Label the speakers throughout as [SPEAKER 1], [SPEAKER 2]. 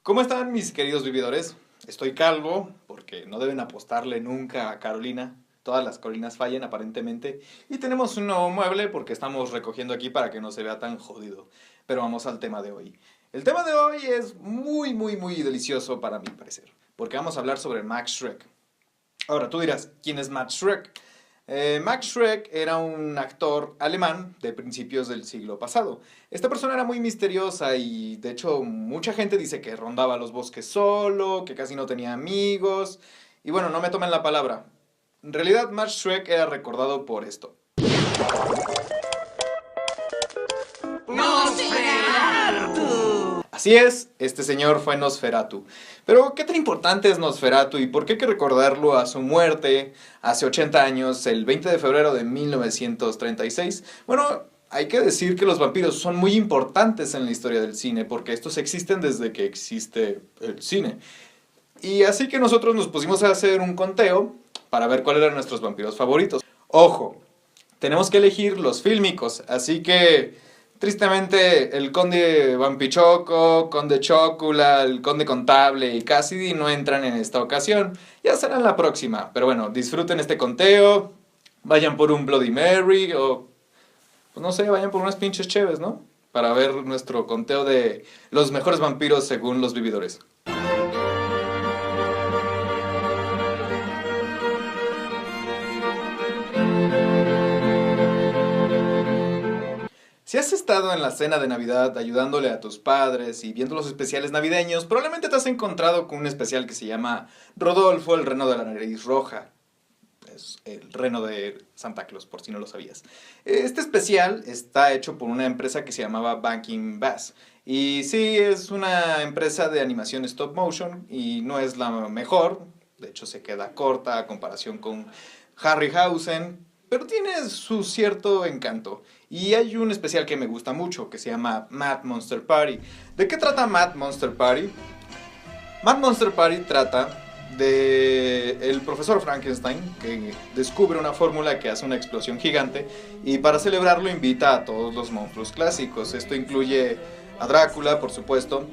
[SPEAKER 1] ¿Cómo están mis queridos vividores? Estoy calvo porque no deben apostarle nunca a Carolina. Todas las Carolinas fallan aparentemente. Y tenemos un nuevo mueble porque estamos recogiendo aquí para que no se vea tan jodido. Pero vamos al tema de hoy. El tema de hoy es muy delicioso para mi parecer. Porque vamos a hablar sobre Max Schreck. Ahora tú dirás, ¿quién es Max Schreck? Max Schreck era un actor alemán de principios del siglo pasado. Esta persona era muy misteriosa y de hecho mucha gente dice que rondaba los bosques solo, que casi no tenía amigos. Y bueno, no me tomen la palabra. En realidad Max Schreck era recordado por esto. Así es, este señor fue Nosferatu. Pero, ¿qué tan importante es Nosferatu y por qué hay que recordarlo a su muerte hace 80 años, el 20 de febrero de 1936? Bueno, hay que decir que los vampiros son muy importantes en la historia del cine, porque estos existen desde que existe el cine. Y así que nosotros nos pusimos a hacer un conteo para ver cuáles eran nuestros vampiros favoritos. Ojo, tenemos que elegir los fílmicos, así que tristemente el conde Vampichoco, conde Chocula, el conde Contable y Cassidy no entran en esta ocasión. Ya será en la próxima, pero bueno, disfruten este conteo, vayan por un Bloody Mary o, pues no sé, vayan por unas pinches cheves, ¿no? Para ver nuestro conteo de los mejores vampiros según los vividores. Si has estado en la cena de Navidad ayudándole a tus padres y viendo los especiales navideños, probablemente te has encontrado con un especial que se llama Rodolfo, el reno de la nariz roja. Es el reno de Santa Claus, por si no lo sabías. Este especial está hecho por una empresa que se llamaba Banking Bass. Y sí, es una empresa de animación stop motion y no es la mejor. De hecho, se queda corta a comparación con Harryhausen, pero tiene su cierto encanto. Y hay un especial que me gusta mucho, que se llama Mad Monster Party. ¿De qué trata Mad Monster Party? Mad Monster Party trata de el profesor Frankenstein, que descubre una fórmula que hace una explosión gigante, y para celebrarlo invita a todos los monstruos clásicos. Esto incluye a Drácula, por supuesto,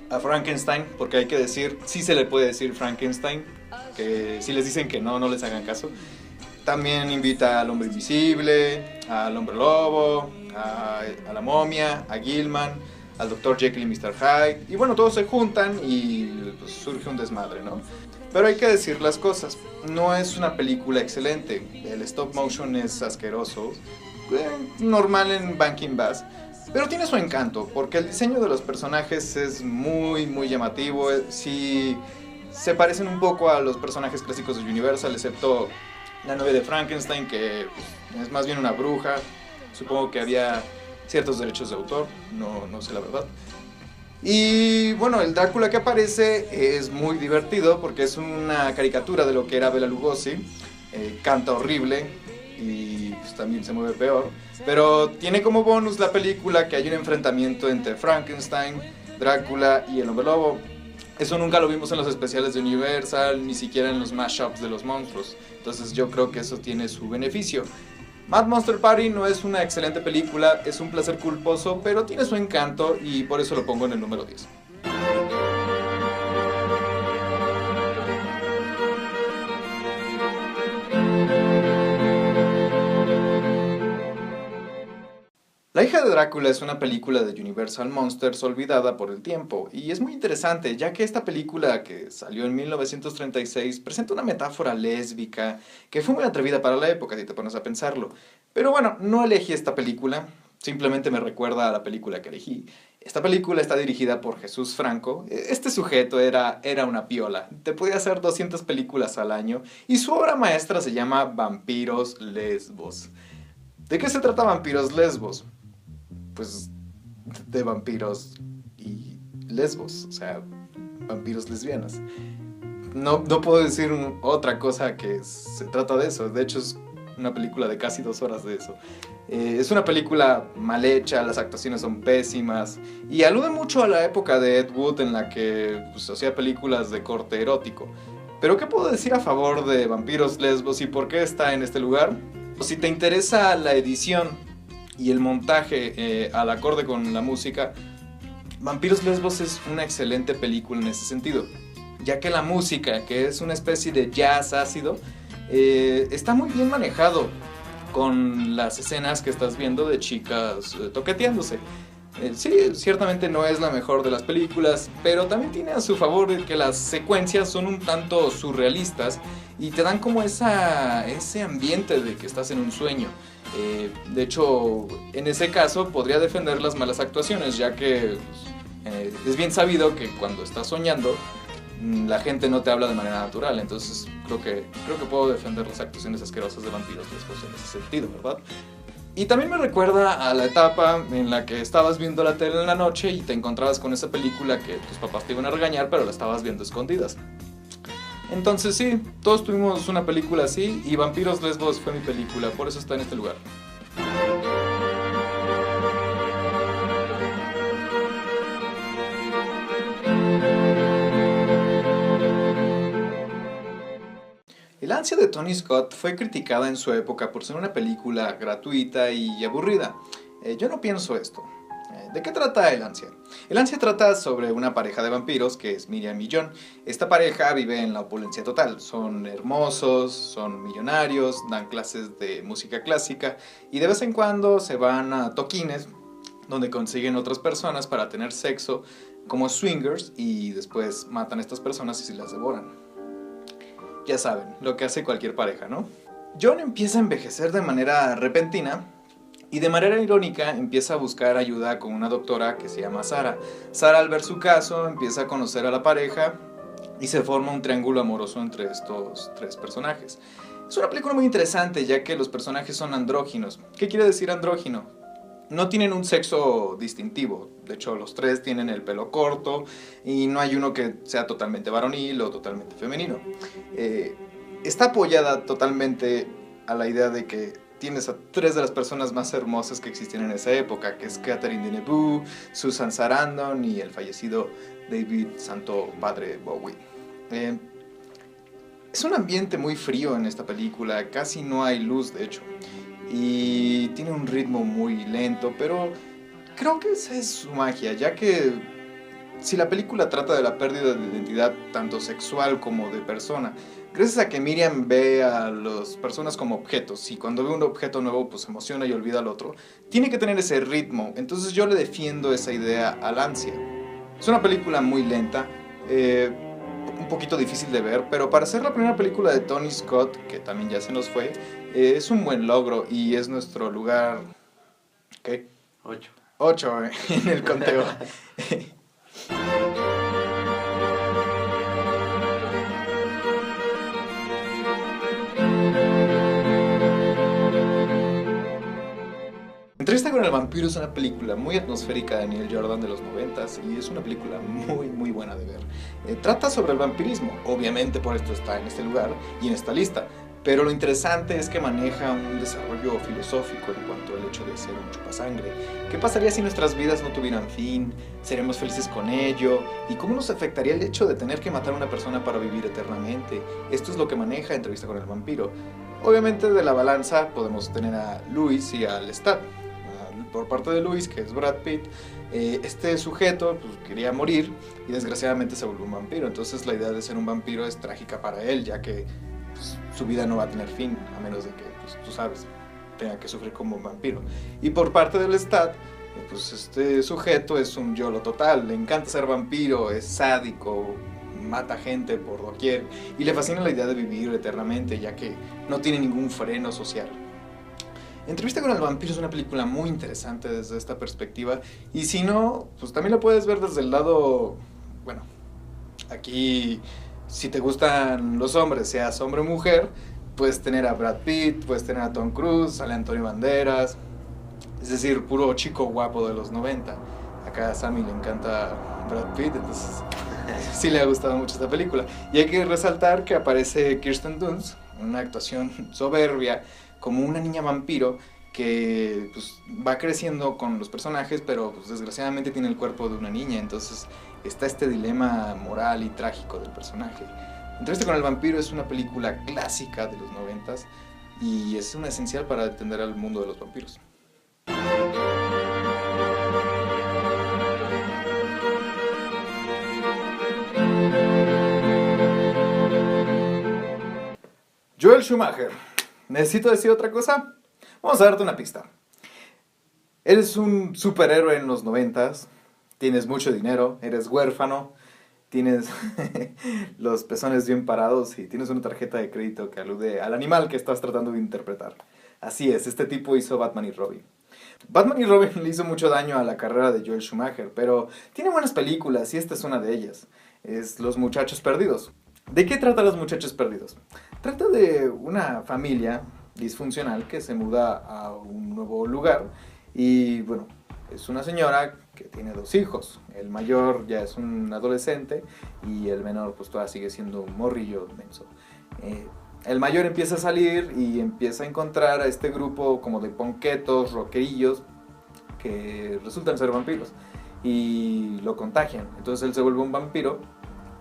[SPEAKER 1] a Frankenstein, porque hay que decir, sí se le puede decir Frankenstein, que si les dicen que no, no les hagan caso. También invita al hombre invisible, al hombre lobo, a la momia, a Gilman, al Dr. Jekyll y Mr. Hyde. Y bueno, todos se juntan y pues, surge un desmadre, ¿no? Pero hay que decir las cosas. No es una película excelente. El stop motion es asqueroso. Normal en Banking Bass. Pero tiene su encanto, porque el diseño de los personajes es muy llamativo. Sí, se parecen un poco a los personajes clásicos de Universal, excepto la novia de Frankenstein, que pues, es más bien una bruja. Supongo que había ciertos derechos de autor, no sé la verdad. Y bueno, el Drácula que aparece es muy divertido porque es una caricatura de lo que era Bela Lugosi. Canta horrible y pues, también se mueve peor. Pero tiene como bonus la película que hay un enfrentamiento entre Frankenstein, Drácula y el hombre lobo. Eso nunca lo vimos en los especiales de Universal, ni siquiera en los mashups de los monstruos. Entonces yo creo que eso tiene su beneficio. Mad Monster Party no es una excelente película, es un placer culposo, pero tiene su encanto y por eso lo pongo en el número 10. La hija de Drácula es una película de Universal Monsters olvidada por el tiempo, y es muy interesante ya que esta película, que salió en 1936, presenta una metáfora lésbica que fue muy atrevida para la época si te pones a pensarlo. Pero bueno, no elegí esta película, simplemente me recuerda a la película que elegí. Esta película está dirigida por Jesús Franco. Este sujeto era una piola, te podía hacer 200 películas al año, y su obra maestra se llama Vampiros Lesbos. ¿De qué se trata Vampiros Lesbos? Pues de vampiros y lesbos, o sea, vampiros lesbianas. No puedo decir otra cosa que se trata de eso. De hecho es una película de casi 2 horas de eso. Es una película mal hecha, las actuaciones son pésimas y alude mucho a la época de Ed Wood en la que pues, hacía películas de corte erótico. Pero ¿qué puedo decir a favor de Vampiros Lesbos y por qué está en este lugar? Pues, si te interesa la edición y el montaje al acorde con la música, Vampiros Lesbos es una excelente película en ese sentido, ya que la música, que es una especie de jazz ácido, está muy bien manejado con las escenas que estás viendo de chicas toqueteándose. Sí, ciertamente no es la mejor de las películas, pero también tiene a su favor que las secuencias son un tanto surrealistas y te dan como ese ambiente de que estás en un sueño. De hecho, en ese caso podría defender las malas actuaciones, ya que es bien sabido que cuando estás soñando la gente no te habla de manera natural, entonces creo que puedo defender las actuaciones asquerosas de Vampiros Lesbos en ese sentido, ¿verdad? Y también me recuerda a la etapa en la que estabas viendo la tele en la noche y te encontrabas con esa película que tus papás te iban a regañar, pero la estabas viendo escondidas. Entonces sí, todos tuvimos una película así y Vampiros Lesbos fue mi película, por eso está en este lugar. El ansia de Tony Scott fue criticada en su época por ser una película gratuita y aburrida. Yo no pienso esto. ¿De qué trata El ansia? El ansia trata sobre una pareja de vampiros que es Miriam y John. Esta pareja vive en la opulencia total. Son hermosos, son millonarios, dan clases de música clásica y de vez en cuando se van a toquines donde consiguen otras personas para tener sexo como swingers y después matan a estas personas y se las devoran. Ya saben, lo que hace cualquier pareja, ¿no? John empieza a envejecer de manera repentina y de manera irónica empieza a buscar ayuda con una doctora que se llama Sara. Sara, al ver su caso, empieza a conocer a la pareja y se forma un triángulo amoroso entre estos tres personajes. Es una película muy interesante ya que los personajes son andróginos. ¿Qué quiere decir andrógino? No tienen un sexo distintivo, de hecho los tres tienen el pelo corto y no hay uno que sea totalmente varonil o totalmente femenino. Está apoyada totalmente a la idea de que tienes a tres de las personas más hermosas que existían en esa época, que es Catherine Deneuve, Susan Sarandon y el fallecido David Santo Padre Bowie. Es un ambiente muy frío en esta película, casi no hay luz de hecho. Y tiene un ritmo muy lento, pero creo que esa es su magia, ya que si la película trata de la pérdida de identidad tanto sexual como de persona, gracias a que Miriam ve a las personas como objetos y cuando ve un objeto nuevo pues se emociona y olvida al otro, tiene que tener ese ritmo, entonces yo le defiendo esa idea al ansia. Es una película muy lenta, un poquito difícil de ver, pero para ser la primera película de Tony Scott, que también ya se nos fue, es un buen logro y es nuestro lugar... ¿Qué?
[SPEAKER 2] 8.
[SPEAKER 1] 8 en el conteo. Entrevista con el vampiro es una película muy atmosférica de Neil Jordan de los 90s y es una película muy buena de ver. Trata sobre el vampirismo, obviamente por esto está en este lugar y en esta lista, pero lo interesante es que maneja un desarrollo filosófico en cuanto al hecho de ser un chupasangre. ¿Qué pasaría si nuestras vidas no tuvieran fin? ¿Seremos felices con ello? ¿Y cómo nos afectaría el hecho de tener que matar a una persona para vivir eternamente? Esto es lo que maneja Entrevista con el vampiro. Obviamente de la balanza podemos tener a Luis y a Lestat. Por parte de Luis, que es Brad Pitt, este sujeto pues, quería morir y desgraciadamente se volvió un vampiro. Entonces la idea de ser un vampiro es trágica para él, ya que pues, su vida no va a tener fin, a menos de que, pues, tú sabes, tenga que sufrir como un vampiro. Y por parte del Lestat, pues este sujeto es un YOLO total, le encanta ser vampiro, es sádico, mata gente por doquier y le fascina la idea de vivir eternamente, ya que no tiene ningún freno social. Entrevista con el vampiro es una película muy interesante desde esta perspectiva y si no, pues también la puedes ver desde el lado, bueno, aquí si te gustan los hombres, seas hombre o mujer, puedes tener a Brad Pitt, puedes tener a Tom Cruise, sale Antonio Banderas, es decir, puro chico guapo de los 90. Acá a Sammy le encanta Brad Pitt, entonces sí le ha gustado mucho esta película. Y hay que resaltar que aparece Kirsten Dunst, una actuación soberbia, como una niña vampiro que pues, va creciendo con los personajes, pero pues, desgraciadamente tiene el cuerpo de una niña, entonces está este dilema moral y trágico del personaje. Entrevista con el vampiro es una película clásica de los 90s y es una esencial para entender al mundo de los vampiros. Schumacher. ¿Necesito decir otra cosa? Vamos a darte una pista. Eres un superhéroe en los 90s, tienes mucho dinero, eres huérfano, tienes los pezones bien parados y tienes una tarjeta de crédito que alude al animal que estás tratando de interpretar. Así es, este tipo hizo Batman y Robin. Batman y Robin le hizo mucho daño a la carrera de Joel Schumacher, pero tiene buenas películas y esta es una de ellas. Es Los Muchachos Perdidos. ¿De qué trata Los Muchachos Perdidos? Trata de una familia disfuncional que se muda a un nuevo lugar y bueno, es una señora que tiene 2 hijos. El mayor ya es un adolescente y el menor pues todavía sigue siendo un morrillo menso. El mayor empieza a salir y empieza a encontrar a este grupo como de ponquetos, rockerillos, que resultan ser vampiros y lo contagian. Entonces él se vuelve un vampiro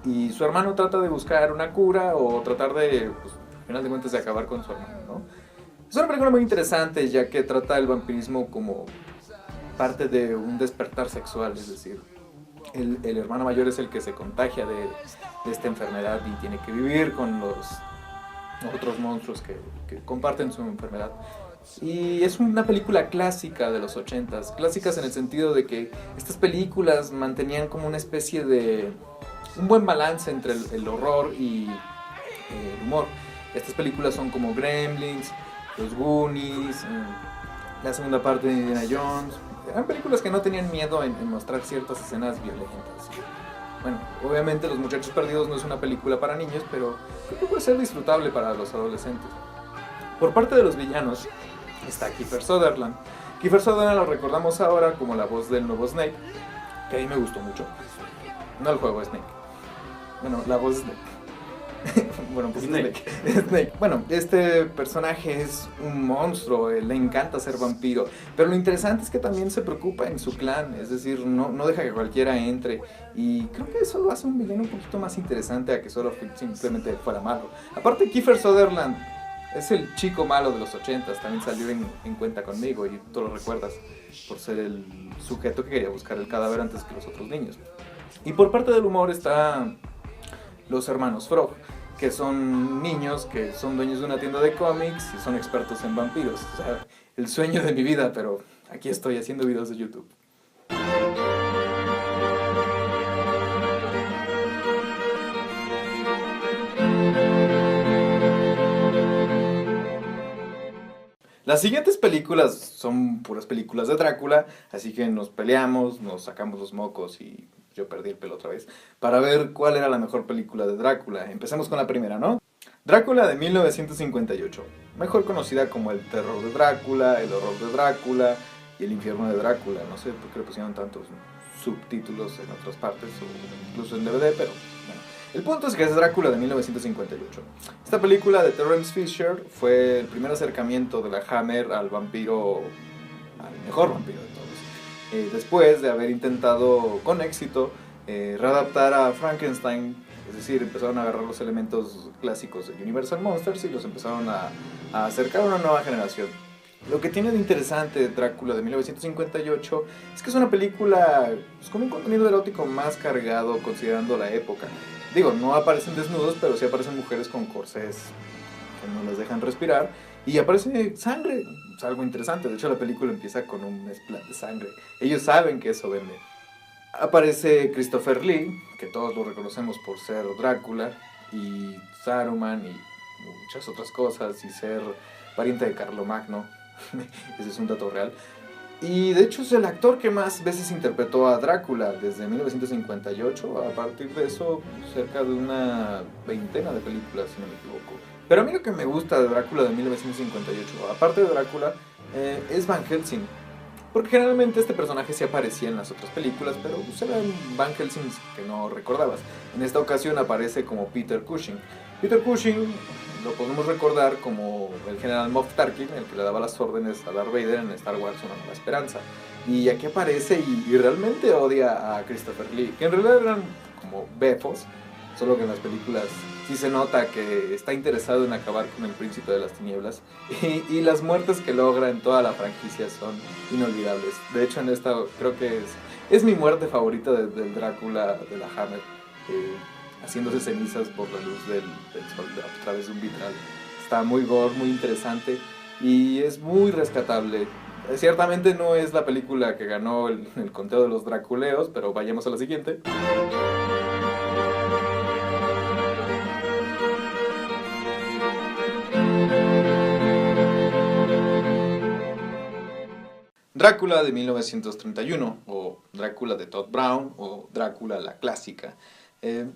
[SPEAKER 1] y su hermano trata de buscar una cura o tratar de, pues, al final de cuentas, de acabar con su hermano, ¿no? Es una película muy interesante ya que trata el vampirismo como parte de un despertar sexual, es decir, el hermano mayor es el que se contagia de esta enfermedad y tiene que vivir con los otros monstruos que comparten su enfermedad. Y es una película clásica de los 80s, clásicas en el sentido de que estas películas mantenían como una especie de un buen balance entre el horror y el humor. Estas películas son como Gremlins, Los Goonies, la segunda parte de Indiana Jones. Eran películas que no tenían miedo en mostrar ciertas escenas violentas. Bueno, obviamente Los Muchachos Perdidos no es una película para niños, pero creo que puede ser disfrutable para los adolescentes. Por parte de los villanos está Kiefer Sutherland. Kiefer Sutherland lo recordamos ahora como la voz del nuevo Snake, que a mí me gustó mucho. No el juego Snake. Bueno, la voz Snake. Bueno, pues Snake. Bueno, este personaje es un monstruo, le encanta ser vampiro, pero lo interesante es que también se preocupa en su clan, es decir, no deja que cualquiera entre, y creo que eso lo hace un villano un poquito más interesante a que solo simplemente fuera malo. Aparte, Kiefer Sutherland es el chico malo de los 80s, también salió en Cuenta Conmigo, y tú lo recuerdas por ser el sujeto que quería buscar el cadáver antes que los otros niños. Y por parte del humor está los hermanos Frog, que son niños que son dueños de una tienda de cómics y son expertos en vampiros. O sea, el sueño de mi vida, pero aquí estoy haciendo videos de YouTube. Las siguientes películas son puras películas de Drácula, así que nos peleamos, nos sacamos los mocos y yo perdí el pelo otra vez, para ver cuál era la mejor película de Drácula. Empecemos con la primera, ¿no? Drácula de 1958, mejor conocida como El terror de Drácula, El horror de Drácula y El infierno de Drácula. No sé por qué le pusieron tantos subtítulos en otras partes o incluso en DVD, pero bueno. El punto es que es Drácula de 1958. Esta película de Terence Fisher fue el primer acercamiento de la Hammer al vampiro, al mejor vampiro de todos. Después de haber intentado con éxito readaptar a Frankenstein, es decir, empezaron a agarrar los elementos clásicos de Universal Monsters y los empezaron a acercar a una nueva generación. Lo que tiene de interesante Drácula de 1958 es que es una película pues, con un contenido erótico más cargado considerando la época. Digo, no aparecen desnudos, pero sí aparecen mujeres con corsés que no les dejan respirar. Y aparece sangre, es algo interesante. De hecho, la película empieza con un splash de sangre. Ellos saben que eso vende. Aparece Christopher Lee, que todos lo reconocemos por ser Drácula, y Saruman, y muchas otras cosas, y ser pariente de Carlomagno. Ese es un dato real. Y de hecho es el actor que más veces interpretó a Drácula desde 1958. A partir de eso, cerca de una veintena de películas, si no me equivoco. Pero a mí lo que me gusta de Drácula de 1958, aparte de Drácula, es Van Helsing. Porque generalmente este personaje sí aparecía en las otras películas, pero pues eran Van Helsing que no recordabas. En esta ocasión aparece como Peter Cushing. Peter Cushing lo podemos recordar como el general Moff Tarkin, el que le daba las órdenes a Darth Vader en Star Wars Una Nueva Esperanza. Y aquí aparece y realmente odia a Christopher Lee, que en realidad eran como befos, solo que en las películas sí se nota que está interesado en acabar con el príncipe de las tinieblas. Y las muertes que logra en toda la franquicia son inolvidables. De hecho, en esta creo que es mi muerte favorita del Drácula de la Hammer. Haciéndose cenizas por la luz del sol a través de un vitral. está muy gore, muy interesante y es muy rescatable. Ciertamente no es la película que ganó el conteo de los Draculeos, pero vayamos a la siguiente. Drácula de 1931, o Drácula de Todd Brown, o Drácula la clásica. Eh,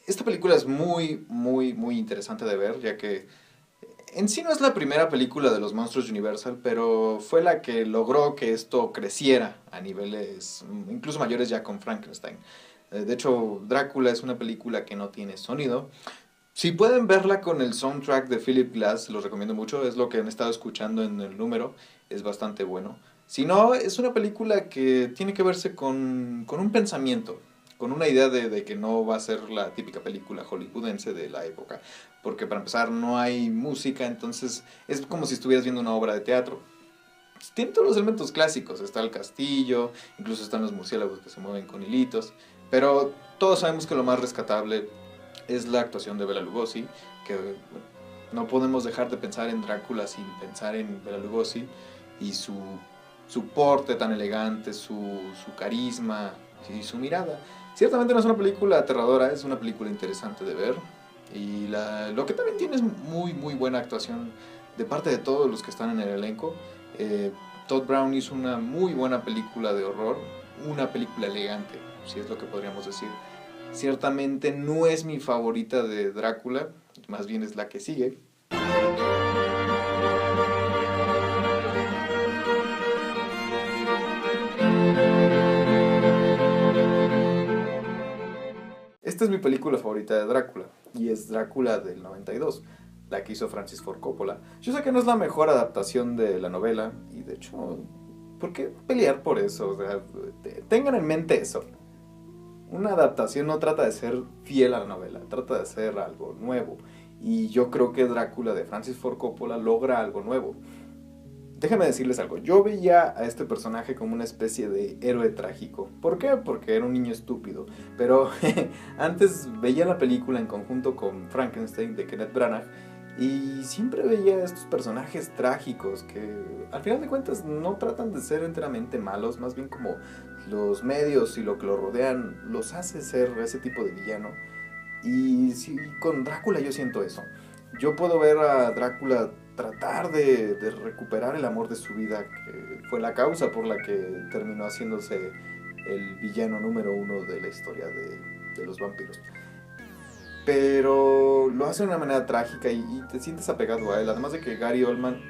[SPEAKER 1] Esta película es muy, muy, muy interesante de ver, ya que en sí no es la primera película de los monstruos Universal, pero fue la que logró que esto creciera a niveles incluso mayores ya con Frankenstein. De hecho, Drácula es una película que no tiene sonido. Si pueden verla con el soundtrack de Philip Glass, los recomiendo mucho, es lo que han estado escuchando en el número, es bastante bueno. Si no, es una película que tiene que verse con un pensamiento, con una idea de que no va a ser la típica película hollywoodense de la época, porque para empezar no hay música, entonces es como si estuvieras viendo una obra de teatro. Tiene todos los elementos clásicos, está el castillo, incluso están los murciélagos que se mueven con hilitos, pero todos sabemos que lo más rescatable es la actuación de Bela Lugosi, que bueno, no podemos dejar de pensar en Drácula sin pensar en Bela Lugosi y su porte tan elegante, su carisma y su mirada. Ciertamente no es una película aterradora, es una película interesante de ver. Y lo que también tiene es muy, muy buena actuación de parte de todos los que están en el elenco. Todd Brown hizo una muy buena película de horror, una película elegante, si es lo que podríamos decir. Ciertamente no es mi favorita de Drácula, más bien es la que sigue. Esta es mi película favorita de Drácula, y es Drácula del 92, la que hizo Francis Ford Coppola. Yo sé que no es la mejor adaptación de la novela, y de hecho, ¿por qué pelear por eso? O sea, tengan en mente eso. Una adaptación no trata de ser fiel a la novela, trata de hacer algo nuevo. Y yo creo que Drácula de Francis Ford Coppola logra algo nuevo. Déjenme decirles algo, yo veía a este personaje como una especie de héroe trágico. ¿Por qué? Porque era un niño estúpido. Pero antes veía la película en conjunto con Frankenstein de Kenneth Branagh y siempre veía estos personajes trágicos que al final de cuentas no tratan de ser enteramente malos, más bien como los medios y lo que lo rodean los hace ser ese tipo de villano. Y sí, con Drácula yo siento eso. Yo puedo ver a Drácula tratar de recuperar el amor de su vida, que fue la causa por la que terminó haciéndose el villano número uno de la historia de los vampiros. Pero lo hace de una manera trágica y te sientes apegado a él. Además de que Gary Oldman,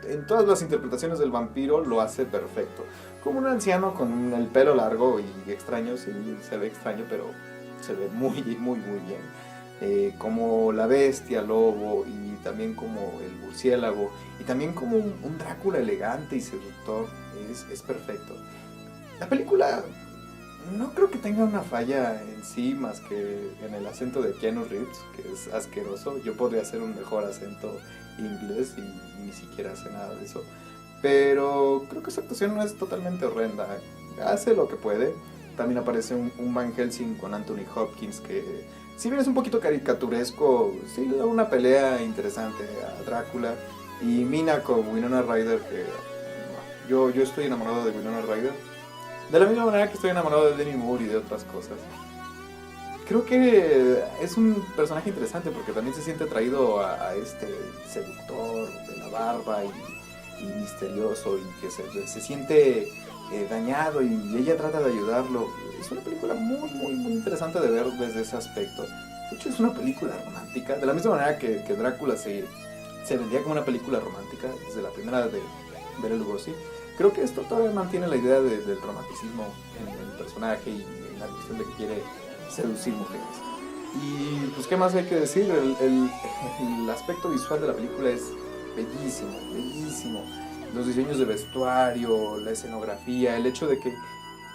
[SPEAKER 1] en todas las interpretaciones del vampiro, lo hace perfecto. Como un anciano con el pelo largo y extraño, sí, se ve extraño, pero se ve muy, muy, muy bien. Como la bestia, lobo, y también como el murciélago, y también como un Drácula elegante y seductor, es perfecto. La película no creo que tenga una falla en sí más que en el acento de Keanu Reeves, que es asqueroso. Yo podría hacer un mejor acento inglés y ni siquiera hace nada de eso. Pero creo que su actuación no es totalmente horrenda. Hace lo que puede. También aparece un Van Helsing con Anthony Hopkins que, si bien es un poquito caricaturesco, sí le da una pelea interesante a Drácula. Y Mina con Winona Ryder, que yo estoy enamorado de Winona Ryder. De la misma manera que estoy enamorado de Demi Moore y de otras cosas. Creo que es un personaje interesante porque también se siente atraído a este seductor de la barba y misterioso y que se siente dañado y ella trata de ayudarlo. Es una película muy, muy, muy interesante de ver desde ese aspecto. De hecho, es una película romántica. De la misma manera que Drácula se vendía como una película romántica desde la primera de Bela Lugosi. Creo que esto todavía mantiene la idea del romanticismo en el personaje y en la cuestión de que quiere seducir mujeres. Y pues, ¿qué más hay que decir? El aspecto visual de la película es bellísimo, bellísimo. Los diseños de vestuario, la escenografía, el hecho de que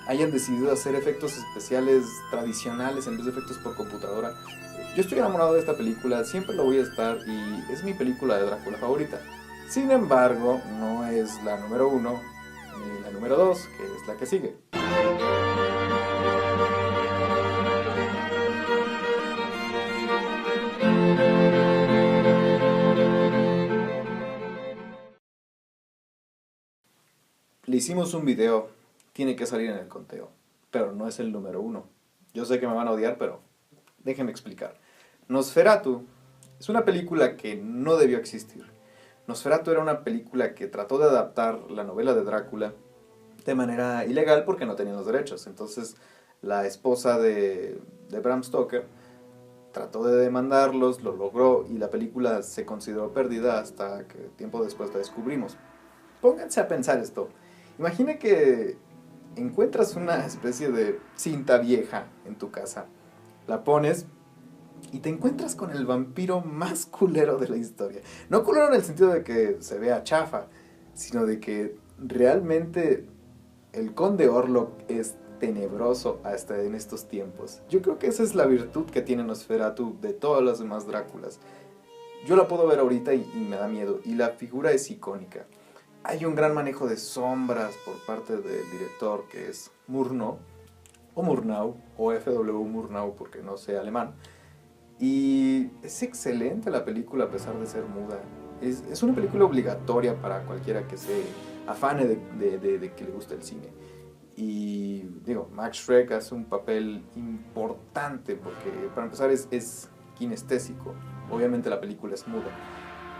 [SPEAKER 1] hayan decidido hacer efectos especiales tradicionales en vez de efectos por computadora. Yo estoy enamorado de esta película, siempre lo voy a estar y es mi película de Drácula favorita. Sin embargo, no es la número 1 ni la número 2, que es la que sigue. hicimos un video, tiene que salir en el conteo, pero no es el número 1. Yo sé que me van a odiar, pero déjenme explicar. Nosferatu es una película que no debió existir. Nosferatu era una película que trató de adaptar la novela de Drácula de manera ilegal porque no tenían los derechos. Entonces la esposa de Bram Stoker trató de demandarlos, lo logró y la película se consideró perdida hasta que tiempo después la descubrimos. Pónganse a pensar esto. Imagina que encuentras una especie de cinta vieja en tu casa, la pones y te encuentras con el vampiro más culero de la historia. No culero en el sentido de que se vea chafa, sino de que realmente el Conde Orlok es tenebroso hasta en estos tiempos. Yo creo que esa es la virtud que tiene Nosferatu de todas las demás Dráculas. Yo la puedo ver ahorita y me da miedo, y la figura es icónica. Hay un gran manejo de sombras por parte del director, que es Murnau, o Murnau, o F.W. Murnau, porque no sé alemán. Y es excelente la película a pesar de ser muda. Es una película obligatoria para cualquiera que se afane de que le guste el cine. Y digo, Max Schreck hace un papel importante porque para empezar es kinestésico. Obviamente la película es muda,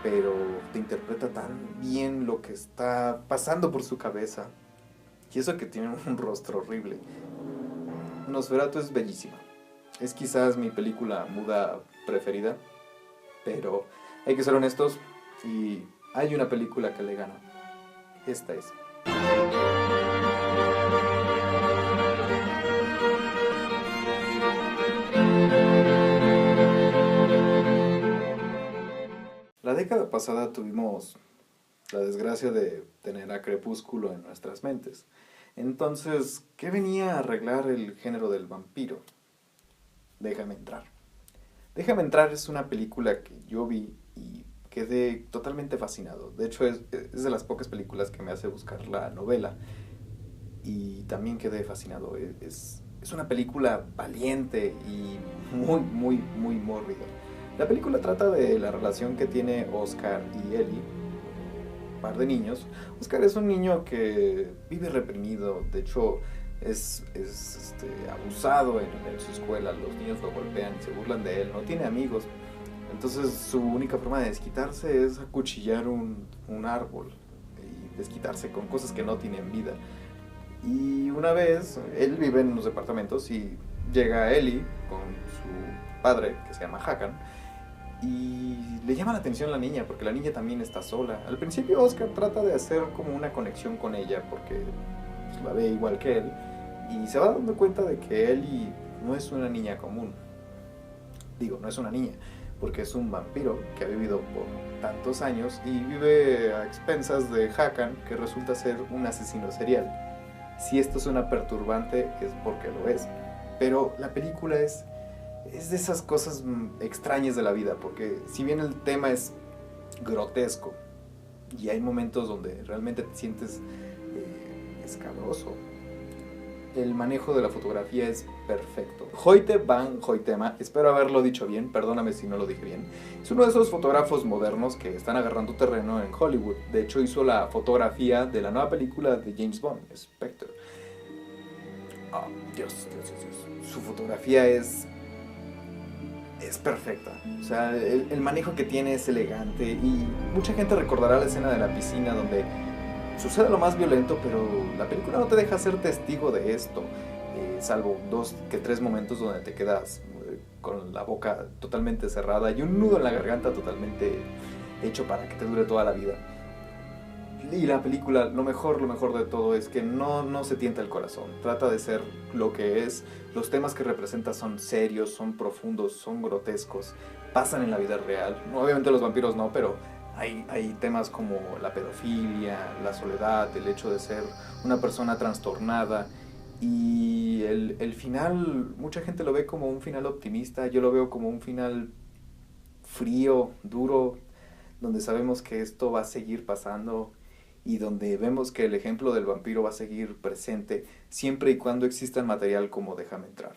[SPEAKER 1] pero te interpreta tan bien lo que está pasando por su cabeza. Y eso que tiene un rostro horrible. Nosferatu es bellísima. Es quizás mi película muda preferida, pero hay que ser honestos y hay una película que le gana. Esta es. La década pasada tuvimos la desgracia de tener a Crepúsculo en nuestras mentes. Entonces, ¿qué venía a arreglar el género del vampiro? Déjame entrar. Déjame entrar es una película que yo vi y quedé totalmente fascinado. De hecho, es de las pocas películas que me hace buscar la novela. Y también quedé fascinado. Es una película valiente y muy mórbida. La película trata de la relación que tiene Oscar y Ellie, un par de niños. Oscar es un niño que vive reprimido, de hecho es abusado en su escuela, los niños lo golpean, se burlan de él, no tiene amigos. Entonces su única forma de desquitarse es acuchillar un árbol y desquitarse con cosas que no tienen vida. Y una vez, él vive en unos departamentos y llega Ellie con su padre, que se llama Hakan, y le llama la atención la niña, porque la niña también está sola. Al principio Oscar trata de hacer como una conexión con ella, porque pues, la ve igual que él, y se va dando cuenta de que Ellie no es una niña común. Digo, no es una niña, porque es un vampiro que ha vivido por tantos años y vive a expensas de Hakan, que resulta ser un asesino serial. Si esto suena perturbante es porque lo es, pero la película es de esas cosas extrañas de la vida, porque si bien el tema es grotesco y hay momentos donde realmente te sientes escabroso, el manejo de la fotografía es perfecto. Hoyte van Hoytema, espero haberlo dicho bien, perdóname si no lo dije bien, es uno de esos fotógrafos modernos que están agarrando terreno en Hollywood. De hecho hizo la fotografía de la nueva película de James Bond, Spectre. Oh, Dios. Su fotografía es perfecta. O sea, el manejo que tiene es elegante y mucha gente recordará la escena de la piscina donde sucede lo más violento, pero la película no te deja ser testigo de esto, salvo 2 que 3 momentos donde te quedas con la boca totalmente cerrada y un nudo en la garganta totalmente hecho para que te dure toda la vida. Y la película, lo mejor de todo es que no se tienta el corazón. Trata de ser lo que es. Los temas que representa son serios, son profundos, son grotescos. Pasan en la vida real. Obviamente los vampiros no, pero hay temas como la pedofilia, la soledad, el hecho de ser una persona trastornada. Y el final, mucha gente lo ve como un final optimista. Yo lo veo como un final frío, duro, donde sabemos que esto va a seguir pasando y donde vemos que el ejemplo del vampiro va a seguir presente siempre y cuando exista el material como Déjame entrar.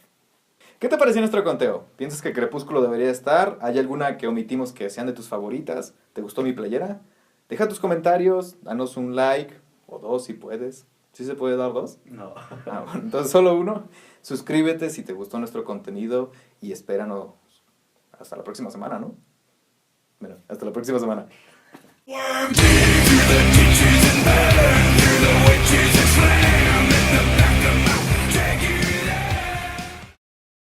[SPEAKER 1] ¿Qué te pareció nuestro conteo? ¿Piensas que Crepúsculo debería estar? ¿Hay alguna que omitimos que sean de tus favoritas? ¿Te gustó mi playera? Deja tus comentarios, danos un like o 2 si puedes. ¿Sí se puede dar 2?
[SPEAKER 2] No.
[SPEAKER 1] Bueno, entonces solo 1. Suscríbete si te gustó nuestro contenido y espéranos hasta la próxima semana, ¿no? Bueno, hasta la próxima semana.